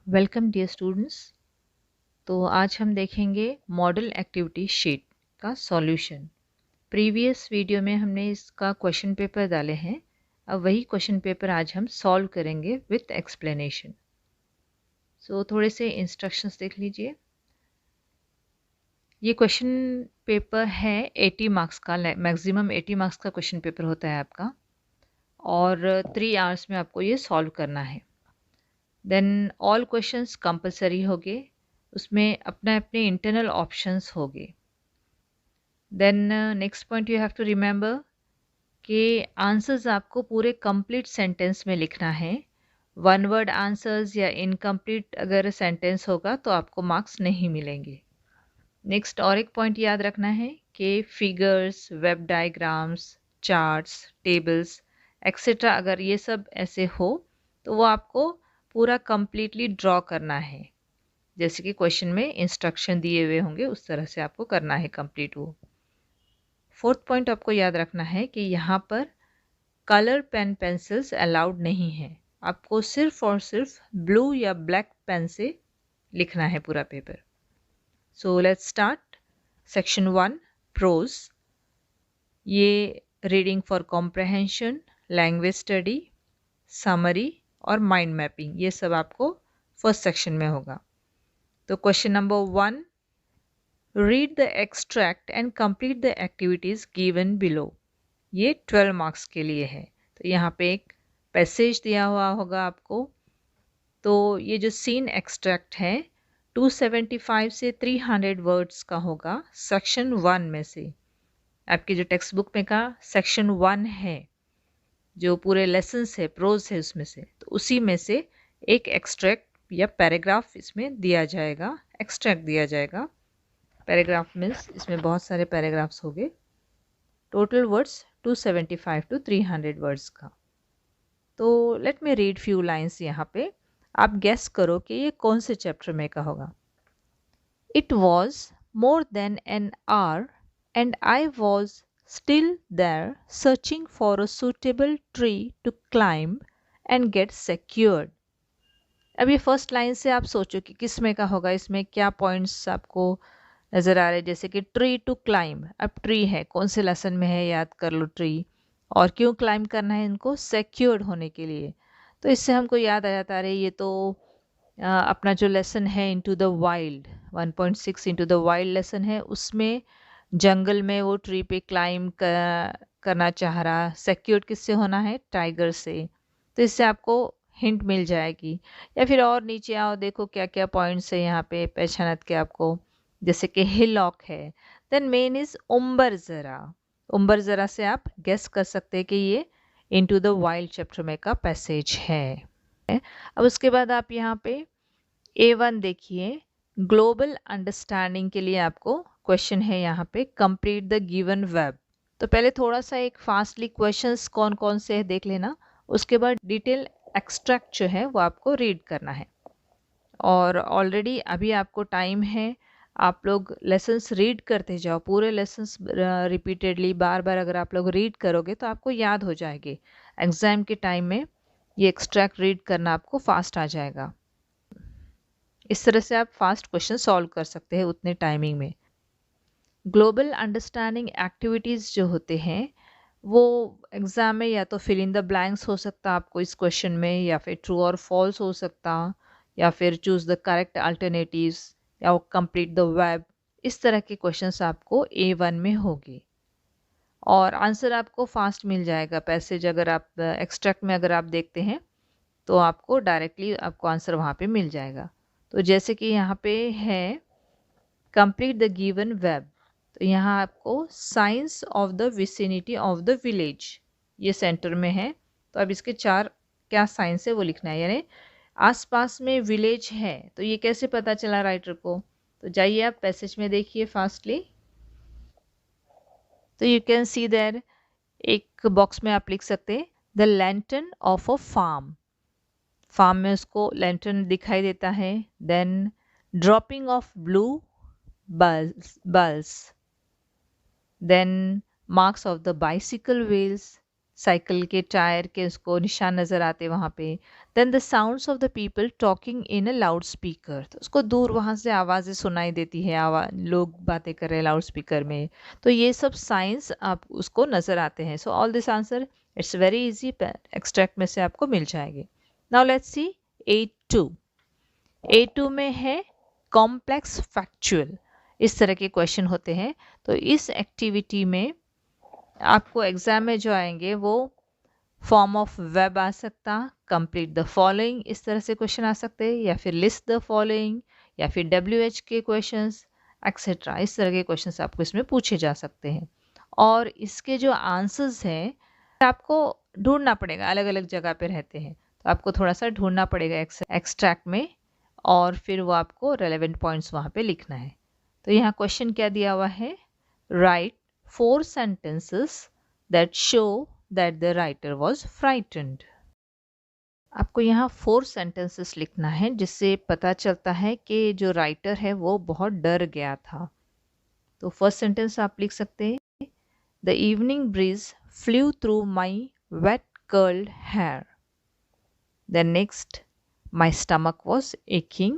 Welcome dear students. तो आज हम देखेंगे मॉडल एक्टिविटी शीट का सॉल्यूशन। प्रीवियस वीडियो में हमने इसका क्वेश्चन पेपर डाले हैं। अब वही क्वेश्चन पेपर आज हम सॉल्व करेंगे विथ एक्सप्लेनेशन। सो थोड़े से इंस्ट्रक्शंस देख लीजिए। ये क्वेश्चन पेपर है 80 मार्क्स का, मैक्सिमम 80 मार्क्स का क्वेश्चन पेपर होता है आपका, और 3 आवर्स में आपको ये सॉल्व करना है। देन ऑल क्वेश्चंस कंपलसरी होंगे, उसमें अपने अपने इंटरनल ऑप्शंस होंगे। Then next point you have to remember कि आंसर्स आपको पूरे कंप्लीट सेंटेंस में लिखना है। वन वर्ड आंसर्स या इनकम्प्लीट अगर सेंटेंस होगा तो आपको मार्क्स नहीं मिलेंगे। नेक्स्ट और एक पॉइंट याद रखना है कि figures, web diagrams, charts, tables etcetera अगर ये सब ऐसे हो तो वो आपको पूरा कंप्लीटली ड्रॉ करना है। जैसे कि क्वेश्चन में इंस्ट्रक्शन दिए हुए होंगे उस तरह से आपको करना है कंप्लीट वो। फोर्थ पॉइंट आपको याद रखना है कि यहाँ पर कलर पेन पेंसिल्स अलाउड नहीं है। आपको सिर्फ और सिर्फ ब्लू या ब्लैक पेन से लिखना है पूरा paper. So let's start. Section 1 prose. ये reading for comprehension, language study, summary और माइंड मैपिंग, ये सब आपको फर्स्ट सेक्शन में होगा। तो question number 1, read the extract and complete the activities given below. ये 12 मार्क्स के लिए है। तो यहाँ पे एक पैसेज दिया हुआ होगा आपको। तो ये जो सीन एक्सट्रैक्ट है 275 से 300 वर्ड्स का होगा सेक्शन 1 में से। आपकी जो टेक्स्ट बुक में का सेक्शन 1 है, जो पूरे लेसन्स है, प्रोज है, उसमें से तो उसी में से एक एक्सट्रैक्ट या पैराग्राफ इसमें दिया जाएगा, एक्सट्रैक्ट दिया जाएगा। पैराग्राफ मीन्स इसमें बहुत सारे पैराग्राफ्स हो गए। टोटल वर्ड्स 275 टू 300 वर्ड्स का। तो let me read few lines. यहाँ पे आप गेस करो कि ये कौन से चैप्टर में का होगा। It was more than an hour and I was still there searching for a suitable tree to climb and get secured। अब ये फर्स्ट लाइन से आप सोचो कि किस में का होगा, इसमें क्या पॉइंट्स आपको नज़र आ रहे हैं। जैसे कि ट्री टू क्लाइंब, अब ट्री है, कौन से लेसन में है याद कर लो ट्री, और क्यों क्लाइंब करना है इनको, सिक्योर्ड होने के लिए। तो इससे हमको याद आ जाता है ये तो अपना जो लेसन है into the wild 1.6 into the wild lesson है, उसमें जंगल में वो ट्री पे क्लाइंब करना चाह रहा। सिक्योर्ड किससे होना है, टाइगर से। तो इससे आपको हिंट मिल जाएगी। या फिर और नीचे आओ, देखो क्या क्या पॉइंट्स है यहाँ पे पहचानत के आपको। जैसे कि हिलॉक है। देन मेन इज उम्बर ज़रा। उम्बर ज़रा से आप गेस कर सकते हैं कि ये इनटू द वाइल्ड चैप्टर में का पैसेज है। अब उसके बाद आप यहाँ पे A1 देखिए। ग्लोबल अंडरस्टैंडिंग के लिए आपको क्वेश्चन है यहाँ पे, कंप्लीट द गिवन वेब। तो पहले थोड़ा सा एक फास्टली क्वेश्चंस कौन कौन से है देख लेना, उसके बाद डिटेल एक्सट्रैक्ट जो है वो आपको रीड करना है। और ऑलरेडी अभी आपको टाइम है, आप लोग लेसन्स रीड करते जाओ, पूरे लेसन्स रिपीटेडली बार बार अगर आप लोग रीड करोगे तो आपको याद हो जाएगी। एग्ज़ाम के टाइम में ये एक्सट्रैक्ट रीड करना आपको फास्ट आ जाएगा। इस तरह से आप फास्ट क्वेश्चन सॉल्व कर सकते हैं उतने टाइमिंग में। ग्लोबल अंडरस्टैंडिंग एक्टिविटीज़ जो होते हैं वो एग्ज़ाम में या तो फिल इन द ब्लैंक्स हो सकता आपको इस क्वेश्चन में, या फिर ट्रू और फॉल्स हो सकता, या फिर चूज़ द करेक्ट अल्टरनेटिव्स, या कंप्लीट द वेब। इस तरह के क्वेश्चंस आपको A1 में होगी और आंसर आपको फास्ट मिल जाएगा। पैसेज अगर आप एक्सट्रैक्ट में अगर आप देखते हैं तो आपको डायरेक्टली आपको आंसर वहाँ पे मिल जाएगा। तो जैसे कि यहाँ पे है कंप्लीट द गिवन वेब, तो यहाँ आपको science of the vicinity of the village ये सेंटर में है। तो अब इसके 4 क्या साइंस है वो लिखना है, यानी आसपास में विलेज है। तो ये कैसे पता चला राइटर को, तो जाइए आप पैसेज में देखिए फास्टली। तो यू कैन सी देयर एक बॉक्स में आप लिख सकते हैं the lantern of a farm. Farm में उसको लैंटर्न दिखाई देता है। Then dropping of blue bulls. Then marks of the bicycle wheels, cycle के टायर के उसको निशान नज़र आते वहाँ पे। Then the sounds of the people talking in a loud speaker, तो उसको दूर वहाँ से आवाज़ें सुनाई देती है, लोग बातें कर रहे हैं लाउड स्पीकर में, तो ये सब साइंस आप उसको नज़र आते हैं. So all this answer it's very easy, extract में से आपको मिल जाएंगे. Now let's see A2. A2 में है कॉम्प्लेक्स फैक्चुअल, इस तरह के क्वेश्चन होते हैं. तो इस एक्टिविटी में आपको एग्जाम में जो आएंगे वो फॉर्म ऑफ वेब आ सकता, कंप्लीट द फॉलोइंग, इस तरह से क्वेश्चन आ सकते हैं, या फिर लिस्ट द फॉलोइंग, या फिर WH के क्वेश्चंस एक्सेट्रा, इस तरह के क्वेश्चंस आपको इसमें पूछे जा सकते हैं. और इसके जो आंसर्स हैं आपको ढूंढना पड़ेगा, अलग अलग जगह पे रहते हैं, तो आपको थोड़ा सा ढूंढना पड़ेगा एक्सट्रैक्ट में, और फिर वो आपको रेलेवेंट पॉइंट्स वहाँ पे लिखना है. तो यहाँ क्वेश्चन क्या दिया हुआ है, right 4 sentences that show that the writer was frightened. आपको यहाँ 4 sentences लिखना है जिससे पता चलता है कि जो राइटर है वो बहुत डर गया था. तो फर्स्ट सेंटेंस आप लिख सकते हैं, The evening breeze flew through my wet curled hair. Then next, my stomach was aching.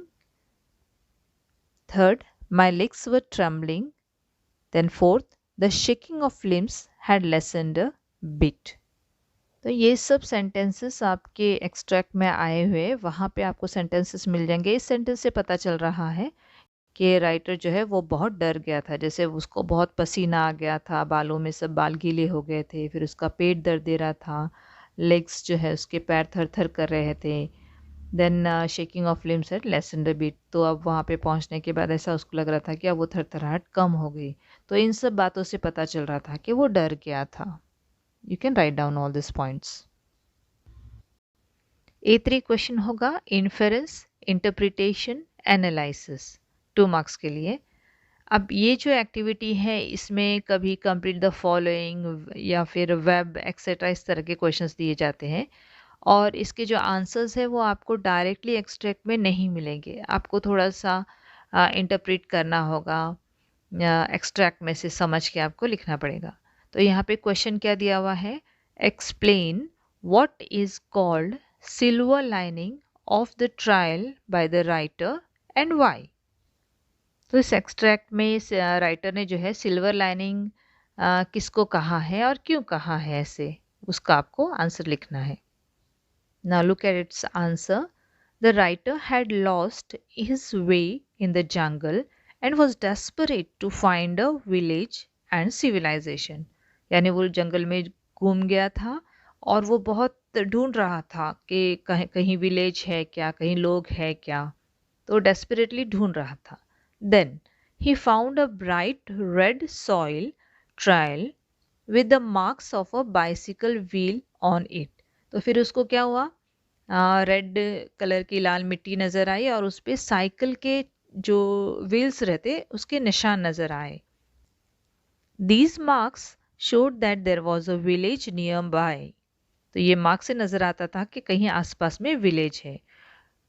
Third, my legs were trembling. Then fourth, the shaking of limbs had lessened a bit. तो ये सब sentences आपके extract में आए हुए वहाँ पे आपको सेंटेंसेस मिल जाएंगे. इस सेंटेंस से पता चल रहा है कि राइटर जो है वो बहुत डर गया था, जैसे उसको बहुत पसीना आ गया था, बालों में सब बाल गीले हो गए थे, फिर उसका पेट दर्द दे रहा था, लेग्स जो है उसके पैर थर थर कर रहे थे. Then shaking of limbs at lesson the beat, तो अब वहाँ पे पहुँचने के बाद ऐसा उसको लग रहा था कि अब वो थरथराहट कम हो गई. तो इन सब बातों से पता चल रहा था कि वो डर गया था. You can write down all these points. A3 question होगा इन्फेरेंस, इंटरप्रिटेशन, एनालिसिस, 2 मार्क्स के लिए. अब ये जो एक्टिविटी है इसमें कभी कंप्लीट द फॉलोइंग या फिर वेब एक्सेट्रा इस तरह के क्वेश्चंस दिए जाते हैं, और इसके जो आंसर्स है वो आपको डायरेक्टली एक्सट्रैक्ट में नहीं मिलेंगे, आपको थोड़ा सा इंटरप्रेट करना होगा, एक्सट्रैक्ट में से समझ के आपको लिखना पड़ेगा. तो यहाँ पे क्वेश्चन क्या दिया हुआ है, explain what is called silver lining of the trial by the writer and why. तो इस एक्सट्रैक्ट में इस राइटर ने जो है सिल्वर लाइनिंग किसको कहा है और क्यों कहा है, ऐसे उसका आपको आंसर लिखना है. Now look at its answer. The writer had lost his way in the jungle and was desperate to find a village and civilization. यानी वो जंगल में घूम गया था और वो बहुत ढूंढ रहा था कि कहीं विलेज है क्या, कहीं लोग है क्या, तो डेस्परेटली ढूंढ रहा था. Then he found a bright red soil trail with the marks of a bicycle wheel on it. तो फिर उसको क्या हुआ, रेड कलर की लाल मिट्टी नज़र आई और उस पर साइकिल के जो व्हील्स रहते उसके निशान नजर आए. These marks showed that there was a village nearby. तो ये मार्क से नजर आता था कि कहीं आसपास में विलेज है.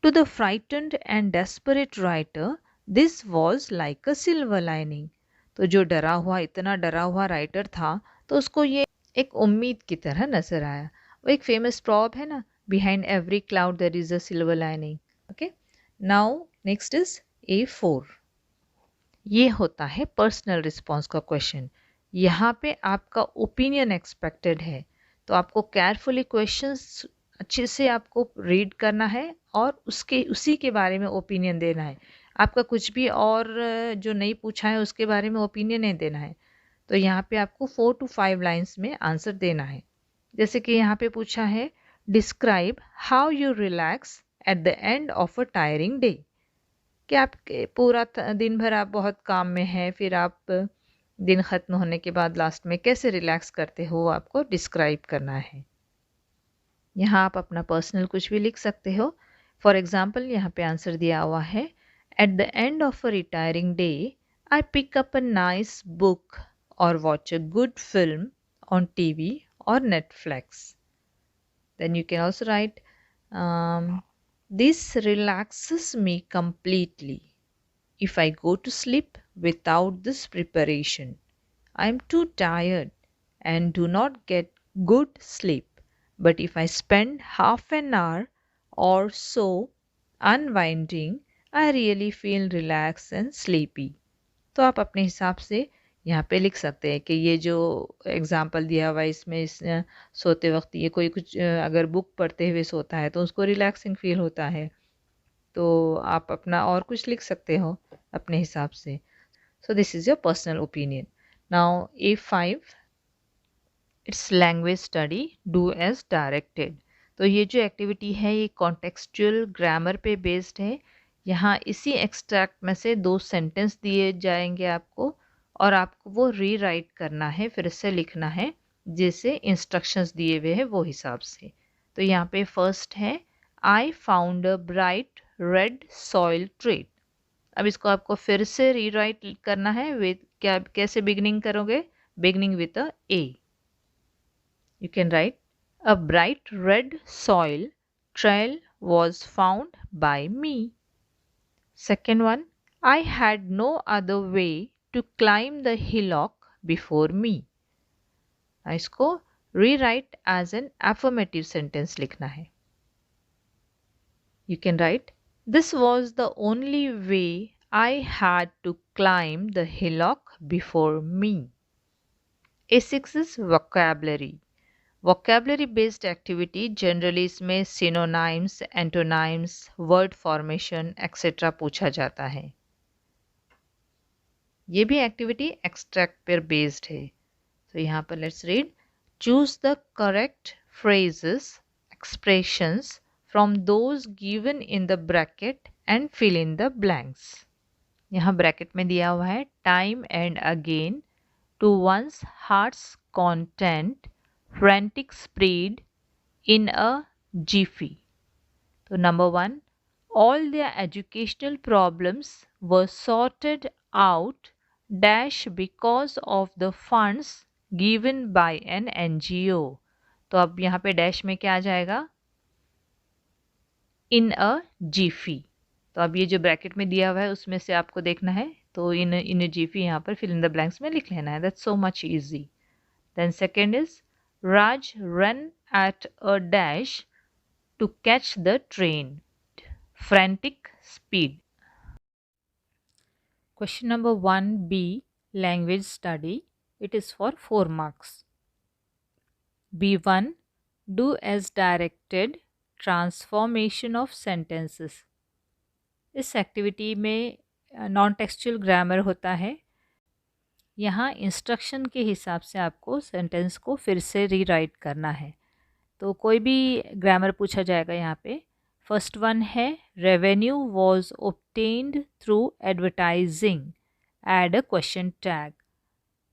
To the frightened and desperate writer, this was like a silver lining. तो जो डरा हुआ, इतना डरा हुआ राइटर था, तो उसको ये एक उम्मीद की तरह नजर आया. वो एक फेमस प्रॉब है ना, behind every cloud there is a silver lining. Okay, now next is A4. ये होता है पर्सनल रिस्पॉन्स का क्वेश्चन. यहाँ पे आपका ओपिनियन एक्सपेक्टेड है, तो आपको केयरफुली क्वेश्चंस अच्छे से आपको रीड करना है और उसी के बारे में ओपिनियन देना है. आपका कुछ भी और जो नहीं पूछा है उसके बारे में ओपिनियन नहीं देना है. तो यहाँ पे आपको 4 to 5 लाइन्स में आंसर देना है. जैसे कि यहाँ पे पूछा है, describe how you relax eight the end of a tiring day. कि आप पूरा दिन भर आप बहुत काम में हैं, फिर आप दिन ख़त्म होने के बाद लास्ट में कैसे रिलैक्स करते हो आपको डिस्क्राइब करना है. यहाँ आप अपना पर्सनल कुछ भी लिख सकते हो. फॉर एग्ज़ाम्पल यहाँ पे आंसर दिया हुआ है, at the end of a retiring day I pick up a nice book और watch a good film on TV और Netflix. Then you can also write, this relaxes me completely. If I go to sleep without this preparation, I am too tired and do not get good sleep. But if I spend half an hour or so unwinding, I really feel relaxed and sleepy. तो आप अपने हिसाब से यहाँ पे लिख सकते हैं कि ये जो एग्ज़ाम्पल दिया हुआ है इसमें सोते वक़्त ये कोई कुछ अगर बुक पढ़ते हुए सोता है तो उसको रिलैक्सिंग फ़ील होता है। तो आप अपना और कुछ लिख सकते हो अपने हिसाब से। सो this is your personal opinion. Now A5 it's language study do as directed. तो ये जो एक्टिविटी है ये कॉन्टेक्सचुअल ग्रामर पे बेस्ड है। यहाँ इसी एक्सट्रैक्ट में से 2 सेंटेंस दिए जाएंगे आपको और आपको वो रीराइट करना है, फिर से लिखना है जैसे इंस्ट्रक्शंस दिए हुए हैं वो हिसाब से। तो यहाँ पे फर्स्ट है I found a bright red soil trade. अब इसको आपको फिर से रीराइट करना है विद क्या कैसे बिगनिंग करोगे? Beginning with a A. You can write, a bright red soil trail was found by me. Second one, I had no other way to climb the hillock before me. इसको rewrite as an affirmative sentence लिखना है. You can write, this was the only way I had to climb the hillock before me. A6 is vocabulary. Vocabulary based activity generally इसमें सिनोनाइम्स, एंटोनाइम्स, word formation etcetera पूछा जाता है। ये भी activity extract पर based है। तो यहाँ पर let's read, choose the correct phrases expressions from those given in the bracket and fill in the blanks. यहाँ ब्रैकेट में दिया हुआ है time and again, to one's heart's content, frantic speed, in a jiffy. So number 1, all their educational problems were sorted out dash because of the funds given by an NGO. तो अब यहाँ पे dash में क्या आ जाएगा? in a jiffy. तो अब ये जो ब्रैकेट में दिया हुआ है उसमें से आपको देखना है, तो in a jiffy यहाँ पर fill in the blanks में लिख लेना है. That's so much easy. Then second is Raj ran at a dash to catch the train. Frantic speed. Question number 1B, language study. It is for 4 marks. B1, do as directed, transformation of sentences. इस activity में non textual grammar होता है। यहाँ instruction के हिसाब से आपको sentence को फिर से रीराइट करना है। तो कोई भी ग्रामर पूछा जाएगा यहाँ पे। फर्स्ट वन है revenue was obtained through advertising, add a question tag.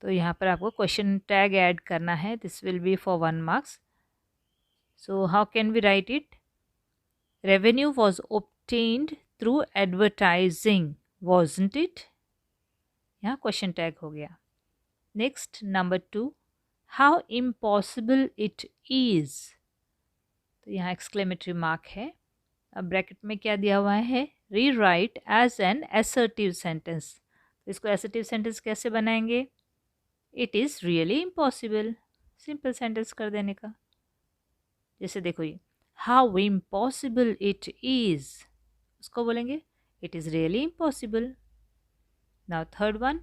तो यहाँ पर आपको क्वेश्चन टैग ऐड करना है। This will be for 1 marks. So how can we write it? Revenue was obtained through advertising, wasn't it? यहाँ question tag हो गया। Next number 2, how impossible it is. तो यहाँ एक्सक्लेमेटरी मार्क है। अब bracket में क्या दिया हुआ है? Rewrite as an assertive sentence. तो इसको असर्टिव सेंटेंस कैसे बनाएंगे? It is really impossible, simple sentence कर देने का। जैसे देखो ये, हाउ इम्पॉसिबल इट इज़, उसको बोलेंगे it is really impossible. Now third one,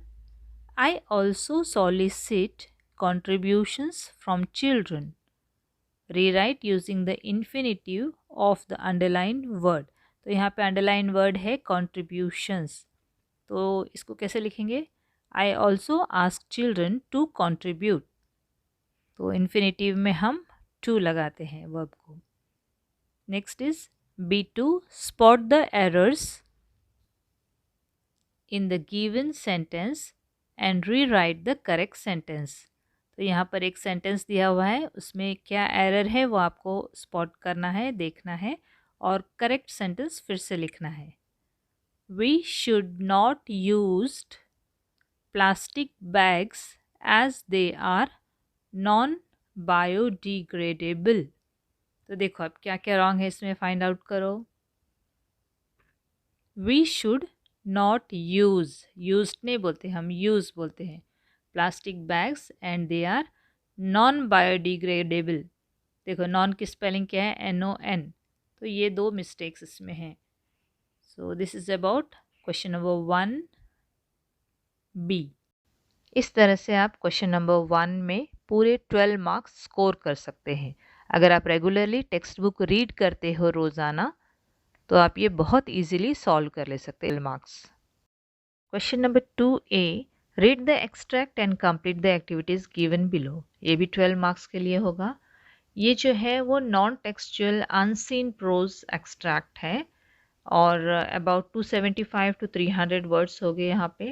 I also solicit contributions from children. Rewrite using the infinitive of the underlined word. तो यहाँ पे underlined word है contributions. तो इसको कैसे लिखेंगे? I also ask children to contribute. तो infinitive में हम to लगाते हैं verb को. Next is B2, spot the errors in the given sentence and rewrite the correct sentence. तो यहाँ पर एक सेंटेंस दिया हुआ है, उसमें क्या एरर है वो आपको स्पॉट करना है, देखना है और करेक्ट सेंटेंस फिर से लिखना है। We should not use plastic bags as they are non-biodegradable. तो देखो अब क्या क्या रॉन्ग है इसमें फाइंड आउट करो। We should नॉट यूज नहीं बोलते, हम यूज़ बोलते हैं plastic bags and they are non biodegradable. देखो नॉन की स्पेलिंग क्या है? NON। तो ये 2 मिस्टेक्स इसमें हैं। So this is about question number 1 B. इस तरह से आप क्वेश्चन नंबर 1 में पूरे 12 मार्क्स स्कोर कर सकते हैं। अगर आप रेगुलरली टेक्स्ट बुक रीड करते हो रोज़ाना तो आप ये बहुत इजीली सॉल्व कर ले सकते हैं marks. Question number 2A, read the extract and complete the activities given below. ये भी 12 मार्क्स के लिए होगा। ये जो है वो non textual unseen prose extract है और अबाउट 275 to 300 वर्ड्स हो गए यहाँ पे।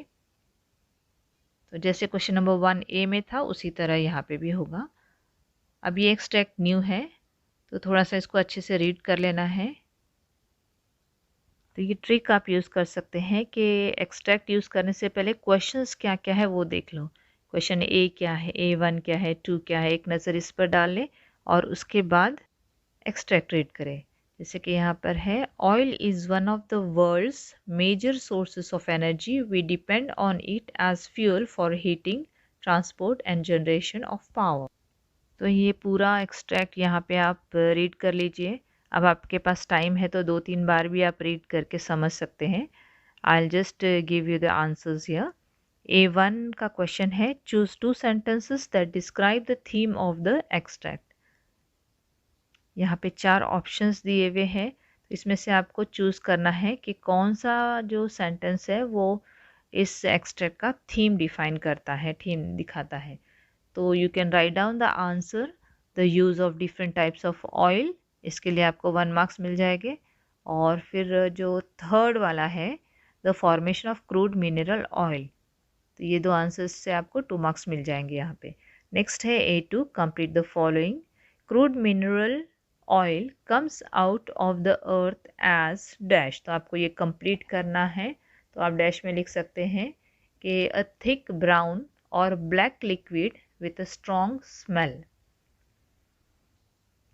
तो जैसे क्वेश्चन नंबर 1A में था उसी तरह यहाँ पे भी होगा। अब ये एक्सट्रैक्ट न्यू है तो थोड़ा सा इसको अच्छे से रीड कर लेना है। तो ये ट्रिक आप यूज़ कर सकते हैं कि एक्सट्रैक्ट यूज़ करने से पहले क्वेश्चंस क्या क्या है वो देख लो। क्वेश्चन ए क्या है, A1 क्या है, 2 क्या है, एक नज़र इस पर डाल लें और उसके बाद एक्सट्रैक्ट रीड करें। जैसे कि यहाँ पर है, oil is one of the world's major sources of energy, we depend on it as fuel for heating, transport and generation of power. तो ये पूरा एक्सट्रैक्ट यहाँ पे आप रीड कर लीजिए। अब आपके पास टाइम है तो 2-3 बार भी आप रीड करके समझ सकते हैं। I just give you the answers here. A1 का क्वेश्चन है, choose 2 sentences that describe the theme of the extract. यहाँ पे 4 ऑप्शंस दिए हुए हैं, तो इसमें से आपको चूज़ करना है कि कौन सा जो सेंटेंस है वो इस एक्सट्रैक्ट का थीम डिफाइन करता है, थीम दिखाता है। तो you can write down the answer, the use of different types of oil, इसके लिए आपको 1 मार्क्स मिल जाएंगे। और फिर जो थर्ड वाला है, the formation of crude mineral oil, तो ये 2 आंसर्स से आपको 2 मार्क्स मिल जाएंगे यहाँ पे। नेक्स्ट है A2, complete the following. Crude mineral oil comes out of the earth as dash, तो आपको ये कंप्लीट करना है। तो आप डैश में लिख सकते हैं कि अ थिक ब्राउन और black liquid with a strong smell.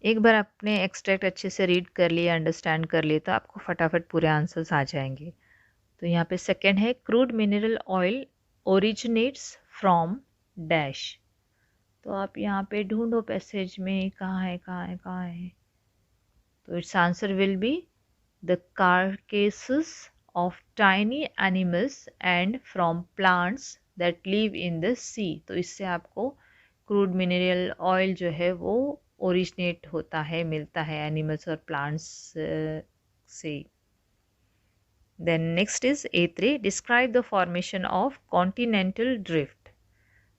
एक बार आपने एक्सट्रैक्ट अच्छे से रीड कर लिया, अंडरस्टैंड कर लिया, तो आपको फटाफट पूरे आंसर्स आ जाएंगे। तो यहाँ पे सेकंड है, crude mineral oil originates from dash, तो आप यहाँ पे ढूंढो पैसेज में कहाँ है कहाँ है कहाँ है। तो it's answer will be the carcasses of tiny animals and from plants that live in the sea। तो इससे आपको क्रूड मिनरल ऑयल जो है वो ओरिजिनेट होता है, मिलता है एनिमल्स और प्लांट्स से। Then next is A3, describe the formation of continental drift.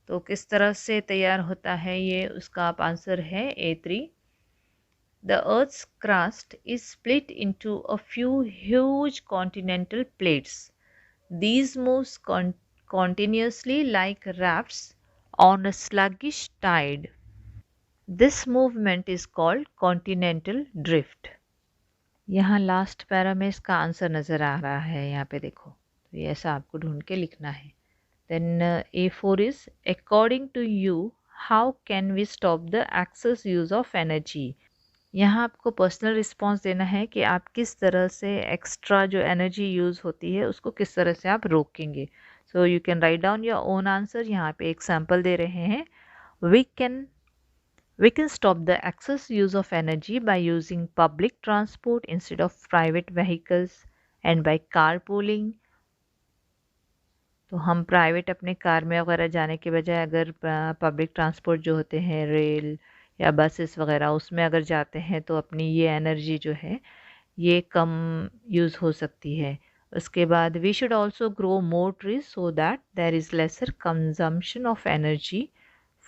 तो किस तरह से तैयार होता है ये, उसका आप आंसर है A3। The Earth's crust is split into a few huge continental plates. These move continuously like rafts on a sluggish tide. This movement is called continental drift. यहाँ लास्ट पैरा में इसका आंसर नज़र आ रहा है, यहाँ पे देखो। तो ये ऐसा आपको ढूंढ के लिखना है। Then A4 is, according to you, how can we stop the excess use of energy? यहाँ आपको पर्सनल रिस्पॉन्स देना है कि आप किस तरह से एक्स्ट्रा जो एनर्जी यूज़ होती है उसको किस तरह से आप रोकेंगे। So you can write down your own answer. यहाँ पे एग्जाम्पल दे रहे हैं, we can stop the excess use of energy by using public transport instead of private vehicles and by carpooling। तो हम प्राइवेट अपने कार में वगैरह जाने के बजाय अगर पब्लिक ट्रांसपोर्ट जो होते हैं, रेल या बसेस वगैरह, उसमें अगर जाते हैं तो अपनी ये एनर्जी जो है ये कम यूज़ हो सकती है। उसके बाद we should also grow more trees so that there is lesser consumption of energy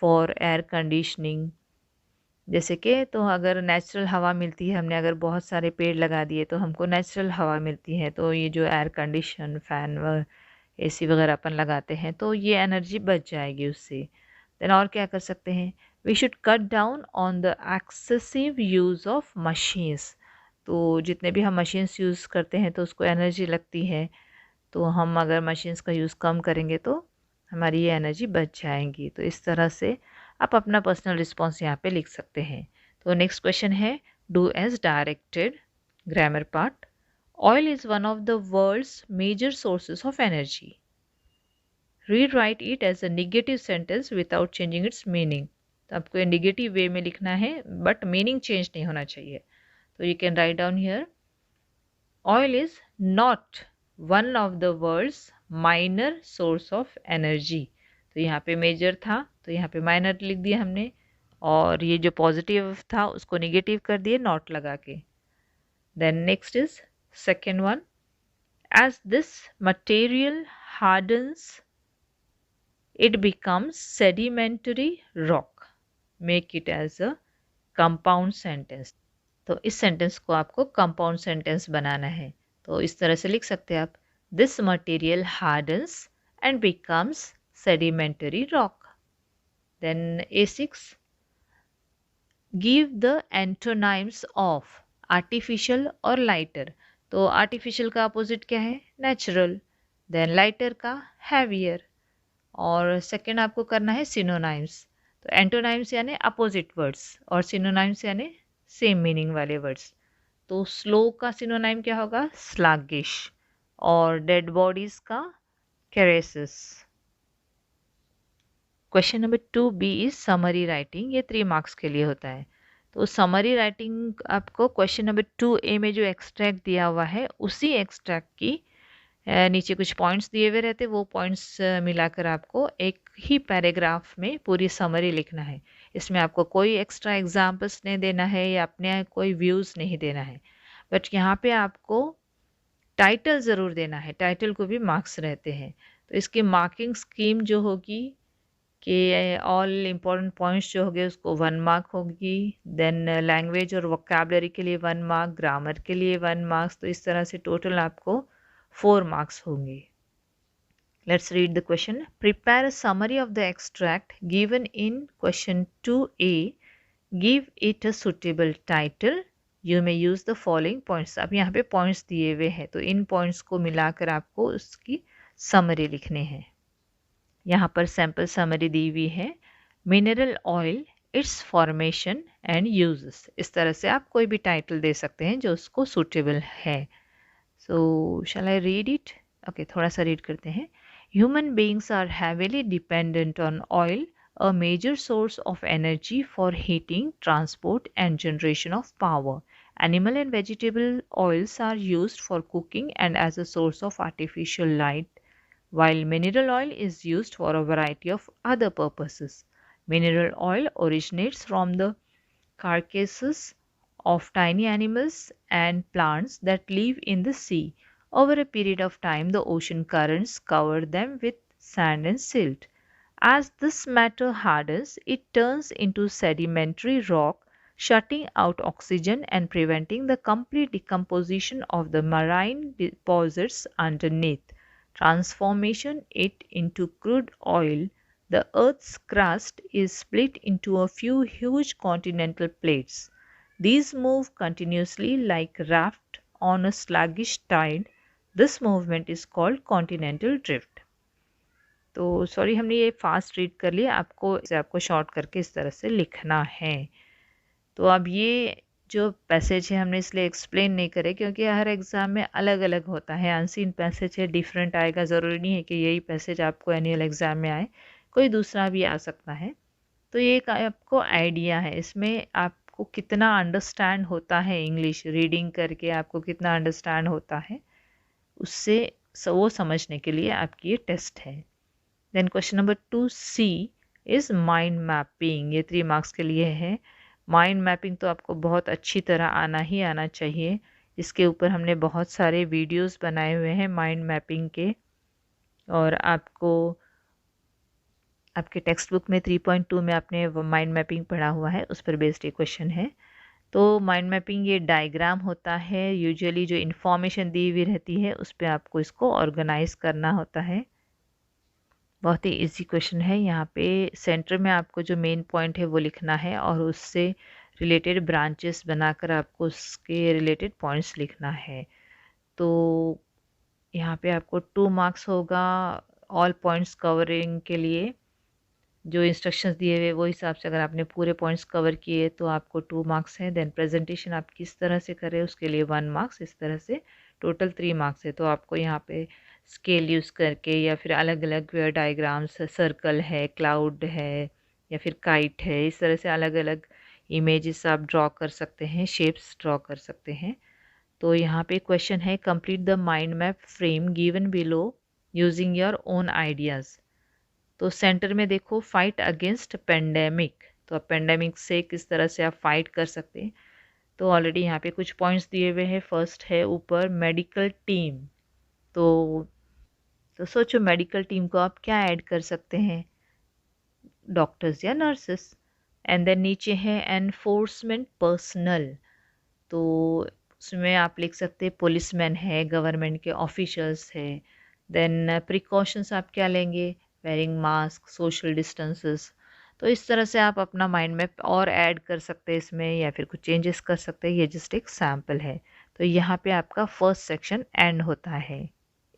for air conditioning. जैसे कि तो अगर नेचुरल हवा मिलती है, हमने अगर बहुत सारे पेड़ लगा दिए तो हमको नेचुरल हवा मिलती है, तो ये जो एयर कंडीशन फैन व AC वगैरह अपन लगाते हैं तो ये एनर्जी बच जाएगी उससे। देन और क्या कर सकते हैं, we should cut down on the excessive use of machines. तो जितने भी हम मशीन्स यूज़ करते हैं तो उसको एनर्जी लगती है, तो हम अगर मशीन्स का यूज़ कम करेंगे तो हमारी ये एनर्जी बच जाएंगी। तो इस तरह से आप अपना पर्सनल रिस्पॉन्स यहाँ पे लिख सकते हैं। तो नेक्स्ट क्वेश्चन है, do as directed. Grammar part, oil is one of the world's major sources of energy. Rewrite it as a negative sentence without changing its meaning. तो आपको ये नेगेटिव वे में लिखना है बट मीनिंग चेंज नहीं होना चाहिए। तो you can write down here, oil is not one of the world's minor source of energy. तो यहाँ पे मेजर था तो यहाँ पे माइनर लिख दिया हमने, और ये जो पॉजिटिव था उसको निगेटिव कर दिए नॉट लगा के। Then next is second one, as this material hardens it becomes sedimentary rock, make it as a compound sentence। तो इस सेंटेंस को आपको कंपाउंड सेंटेंस बनाना है, तो इस तरह से लिख सकते हैं आप, this material hardens and becomes sedimentary rock. Then A6, give the antonyms of artificial और लाइटर। तो आर्टिफिशियल का अपोजिट क्या है, नेचुरल, देन लाइटर का हैवियर, और सेकंड आपको करना है सिनोनाइम्स। तो एंटोनाइम्स यानी अपोजिट वर्ड्स और सिनोनाइम्स यानी सेम मीनिंग वाले वर्ड्स। तो स्लो का सिनोनाइम क्या होगा, स्लैगिश, और डेड बॉडीज का carcasses. Question number 2B is summary writing, ये 3 मार्क्स के लिए होता है। तो समरी राइटिंग आपको क्वेश्चन नंबर 2A में जो एक्सट्रैक्ट दिया हुआ है उसी एक्सट्रैक्ट की नीचे कुछ पॉइंट्स दिए हुए रहते, वो पॉइंट्स मिलाकर आपको एक ही पैराग्राफ में पूरी समरी लिखना है। इसमें आपको कोई एक्स्ट्रा एग्जाम्पल्स नहीं देना है या अपने कोई व्यूज़ नहीं देना है, बट यहाँ पे आपको टाइटल ज़रूर देना है, टाइटल को भी मार्क्स रहते हैं। तो इसकी मार्किंग स्कीम जो होगी कि ऑल इम्पोर्टेंट पॉइंट्स जो होंगे उसको 1 मार्क होगी, देन लैंग्वेज और वोकैबुलरी के लिए 1 मार्क, ग्रामर के लिए 1 मार्क्स, तो इस तरह से टोटल आपको 4 मार्क्स होंगे। Let's read the question. Prepare a summary of the extract given in question 2A. Give it a suitable title. You may use the following points. अब यहाँ पे points दिए हुए हैं, तो इन points को मिलाकर आपको उसकी summary लिखने हैं। यहाँ पर sample summary दी हुई है, mineral oil, its formation and uses। इस तरह से आप कोई भी title दे सकते हैं जो उसको suitable है। So shall I read it? Okay, थोड़ा सा read करते हैं। Human beings are heavily dependent on oil, a major source of energy for heating, transport, and generation of power. Animal and vegetable oils are used for cooking and as a source of artificial light, while mineral oil is used for a variety of other purposes. Mineral oil originates from the carcasses of tiny animals and plants that live in the sea. Over a period of time, the ocean currents cover them with sand and silt. As this matter hardens, it turns into sedimentary rock, shutting out oxygen and preventing the complete decomposition of the marine deposits underneath. Transformation it into crude oil, the Earth's crust is split into a few huge continental plates. These move continuously like raft on a sluggish tide. This movement is called continental drift. तो sorry हमने ये fast read कर लिया, आपको short करके इस तरह से लिखना है। तो अब ये जो पैसेज है हमने इसलिए एक्सप्लेन नहीं करे क्योंकि हर एग्ज़ाम में अलग अलग होता है, अनसीन पैसेज है, डिफरेंट आएगा, ज़रूरी नहीं है कि यही पैसेज आपको एनुअल एग्ज़ाम में आए, कोई दूसरा भी आ सकता है। तो ये एक आपको आइडिया है, इसमें आपको कितना अंडरस्टैंड होता है इंग्लिश रीडिंग करके, आपको कितना अंडरस्टैंड होता है उससे वो समझने के लिए आपकी ये टेस्ट है। Then question number 2C is mind mapping, ये 3 मार्क्स के लिए है। माइंड मैपिंग तो आपको बहुत अच्छी तरह आना ही आना चाहिए, इसके ऊपर हमने बहुत सारे वीडियोस बनाए हुए हैं माइंड मैपिंग के, और आपको आपके टेक्स्ट बुक में 3.2 में आपने माइंड मैपिंग पढ़ा हुआ है, उस पर बेस्ड एक क्वेश्चन है। तो माइंड मैपिंग ये डायग्राम होता है, यूजुअली जो इन्फॉर्मेशन दी हुई रहती है उस पर आपको इसको ऑर्गेनाइज करना होता है। बहुत ही इजी क्वेश्चन है, यहाँ पे सेंटर में आपको जो मेन पॉइंट है वो लिखना है और उससे रिलेटेड ब्रांचेस बनाकर आपको उसके रिलेटेड पॉइंट्स लिखना है। तो यहाँ पे आपको 2 मार्क्स होगा ऑल पॉइंट्स कवरिंग के लिए, जो इंस्ट्रक्शंस दिए हुए वो हिसाब से अगर आपने पूरे पॉइंट्स कवर किए तो आपको 2 मार्क्स हैं। देन प्रेजेंटेशन आप किस तरह से करें उसके लिए 1 मार्क्स, इस तरह से टोटल 3 मार्क्स है। तो आपको यहाँ पे स्केल यूज़ करके या फिर अलग अलग डायग्राम्स, सर्कल है, क्लाउड है या फिर काइट है, इस तरह से अलग अलग इमेजेस आप ड्रॉ कर सकते हैं, शेप्स ड्रॉ कर सकते हैं। तो यहाँ पे क्वेश्चन है complete the mind map frame given below using your own ideas. तो सेंटर में देखो फाइट अगेंस्ट पेंडेमिक, तो अब पेंडेमिक से किस तरह से आप फाइट कर सकते हैं। तो ऑलरेडी यहाँ पे कुछ पॉइंट्स दिए हुए हैं। फर्स्ट है ऊपर मेडिकल टीम, तो सोचो मेडिकल टीम को आप क्या ऐड कर सकते हैं, डॉक्टर्स या नर्सेस। एंड देन नीचे है एनफोर्समेंट पर्सनल, तो उसमें आप लिख सकते हैं पुलिसमैन है, गवर्नमेंट के ऑफिशियल्स है। देन प्रिकॉशंस आप क्या लेंगे, वेयरिंग मास्क, सोशल डिस्टेंसेस। तो इस तरह से आप अपना माइंड मैप और ऐड कर सकते हैं इसमें, या फिर कुछ चेंजेस कर सकते हैं। ये जस्ट एक सैम्पल है। तो यहाँ पे आपका फर्स्ट सेक्शन एंड होता है।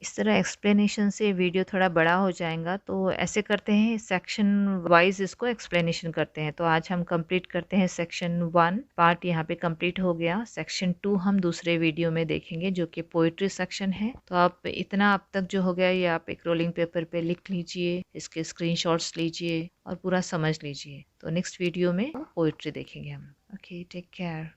इस तरह एक्सप्लेनेशन से वीडियो थोड़ा बड़ा हो जाएगा, तो ऐसे करते हैं सेक्शन वाइज इसको एक्सप्लेनेशन करते हैं। तो आज हम कंप्लीट करते हैं सेक्शन 1 पार्ट, यहाँ पे कंप्लीट हो गया। सेक्शन 2 हम दूसरे वीडियो में देखेंगे जो कि पोइट्री सेक्शन है। तो आप इतना अब तक जो हो गया ये आप एक रोलिंग पेपर पे लिख लीजिए, इसके स्क्रीनशॉट्स लीजिए और पूरा समझ लीजिए। तो नेक्स्ट वीडियो में पोइट्री देखेंगे हम। Okay, take care.